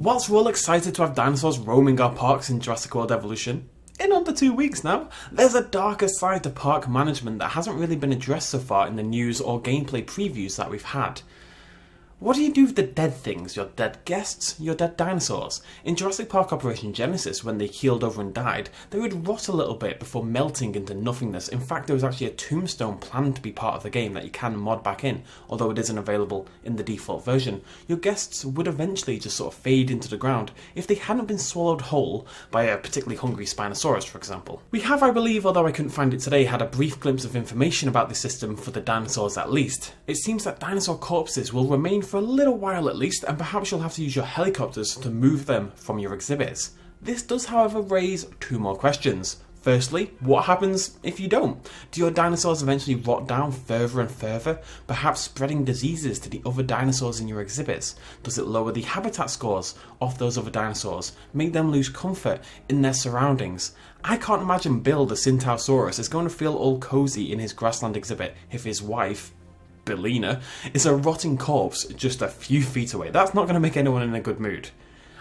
Whilst we're all excited to have dinosaurs roaming our parks in Jurassic World Evolution, in under 2 weeks now, there's a darker side to park management that hasn't really been addressed so far in the news or gameplay previews that we've had. What do you do with the dead things? Your dead guests? Your dead dinosaurs? In Jurassic Park Operation Genesis, when they keeled over and died, they would rot a little bit before melting into nothingness. In fact, there was actually a tombstone planned to be part of the game that you can mod back in, although it isn't available in the default version. Your guests would eventually just sort of fade into the ground if they hadn't been swallowed whole by a particularly hungry Spinosaurus, for example. We have, I believe, although I couldn't find it today, had a brief glimpse of information about the system for the dinosaurs at least. It seems that dinosaur corpses will remain for a little while at least, and perhaps you'll have to use your helicopters to move them from your exhibits. This does, however, raise two more questions. Firstly, what happens if you don't? Do your dinosaurs eventually rot down further and further, perhaps spreading diseases to the other dinosaurs in your exhibits? Does it lower the habitat scores of those other dinosaurs, make them lose comfort in their surroundings? I can't imagine Bill the Centaurosaurus is going to feel all cozy in his grassland exhibit if his wife, Billina, is a rotting corpse just a few feet away. That's not going to make anyone in a good mood.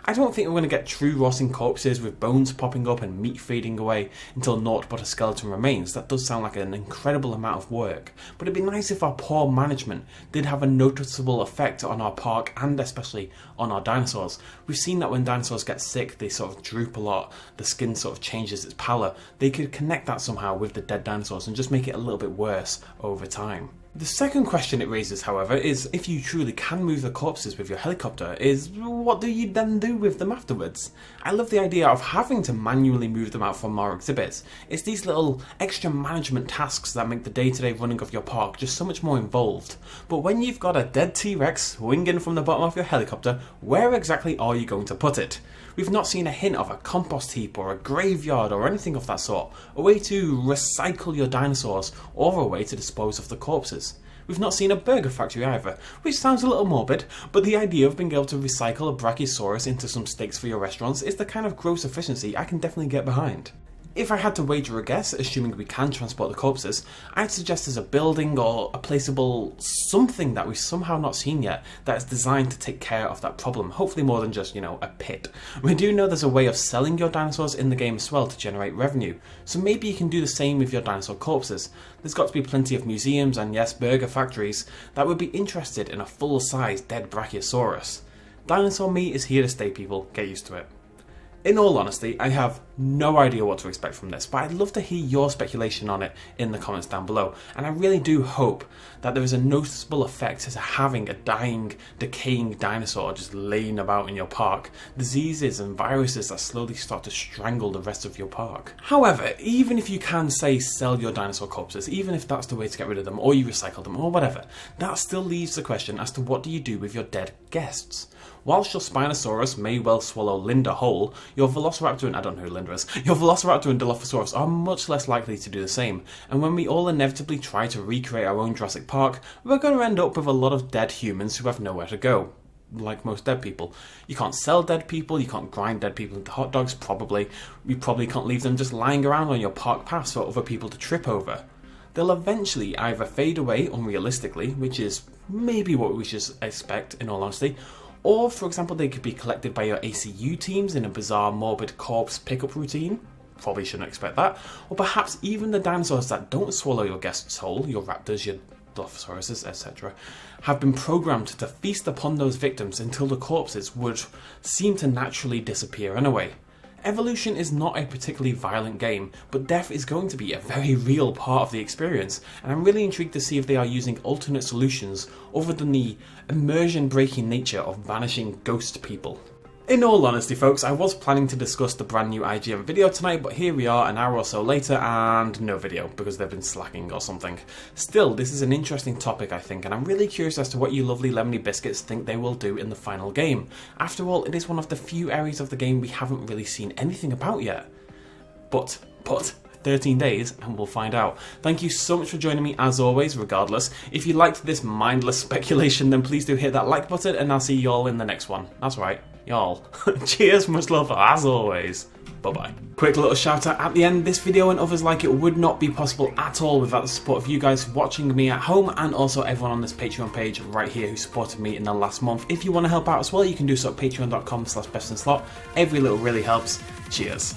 I don't think we're going to get true rotting corpses with bones popping up and meat fading away until naught but a skeleton remains. That does sound like an incredible amount of work, but it'd be nice if our poor management did have a noticeable effect on our park and especially on our dinosaurs. We've seen that when dinosaurs get sick, they sort of droop a lot, the skin sort of changes its pallor. They could connect that somehow with the dead dinosaurs and just make it a little bit worse over time. The second question it raises, however, is if you truly can move the corpses with your helicopter, is what do you then do with them afterwards? I love the idea of having to manually move them out from our exhibits. It's these little extra management tasks that make the day-to-day running of your park just so much more involved. But when you've got a dead T-Rex winging from the bottom of your helicopter, where exactly are you going to put it? We've not seen a hint of a compost heap or a graveyard or anything of that sort, a way to recycle your dinosaurs or a way to dispose of the corpses. We've not seen a burger factory either, which sounds a little morbid, but the idea of being able to recycle a Brachiosaurus into some steaks for your restaurants is the kind of gross efficiency I can definitely get behind. If I had to wager a guess, assuming we can transport the corpses, I'd suggest there's a building or a placeable something that we've somehow not seen yet that is designed to take care of that problem, hopefully more than just, a pit. We do know there's a way of selling your dinosaurs in the game as well to generate revenue, so maybe you can do the same with your dinosaur corpses. There's got to be plenty of museums and yes, burger factories that would be interested in a full-size dead Brachiosaurus. Dinosaur meat is here to stay, people, get used to it. In all honesty, I have no idea what to expect from this, but I'd love to hear your speculation on it in the comments down below, and I really do hope that there is a noticeable effect to having a dying, decaying dinosaur just laying about in your park, diseases and viruses that slowly start to strangle the rest of your park. However, even if you can, say, sell your dinosaur corpses, even if that's the way to get rid of them, or you recycle them, or whatever, that still leaves the question as to what do you do with your dead guests? Whilst your Spinosaurus may well swallow Linda whole, your Velociraptor and I don't know who Linda is, your Velociraptor and Dilophosaurus are much less likely to do the same, and when we all inevitably try to recreate our own Jurassic Park, we're going to end up with a lot of dead humans who have nowhere to go. Like most dead people. You can't sell dead people, you can't grind dead people into hot dogs, probably. You probably can't leave them just lying around on your park paths for other people to trip over. They'll eventually either fade away unrealistically, which is maybe what we should expect in all honesty, or, for example, they could be collected by your ACU teams in a bizarre, morbid corpse pickup routine. Probably shouldn't expect that. Or perhaps even the dinosaurs that don't swallow your guests whole, your raptors, your Dilophosauruses, etc., have been programmed to feast upon those victims until the corpses would seem to naturally disappear anyway. Evolution is not a particularly violent game, but death is going to be a very real part of the experience, and I'm really intrigued to see if they are using alternate solutions other than the immersion-breaking nature of vanishing ghost people. In all honesty, folks, I was planning to discuss the brand new IGN video tonight, but here we are an hour or so later and no video because they've been slacking or something. Still, this is an interesting topic, I think, and I'm really curious as to what you lovely lemony biscuits think they will do in the final game. After all, it is one of the few areas of the game we haven't really seen anything about yet. But 13 days and we'll find out. Thank you so much for joining me as always, regardless. If you liked this mindless speculation, then please do hit that like button and I'll see y'all in the next one. That's right, y'all. Cheers, much love as always. Bye bye. Quick little shout out at the end. This video and others like it would not be possible at all without the support of you guys watching me at home, and also everyone on this Patreon page right here who supported me in the last month. If you want to help out as well, you can do so at patreon.com/bestinslot. Every little really helps. Cheers.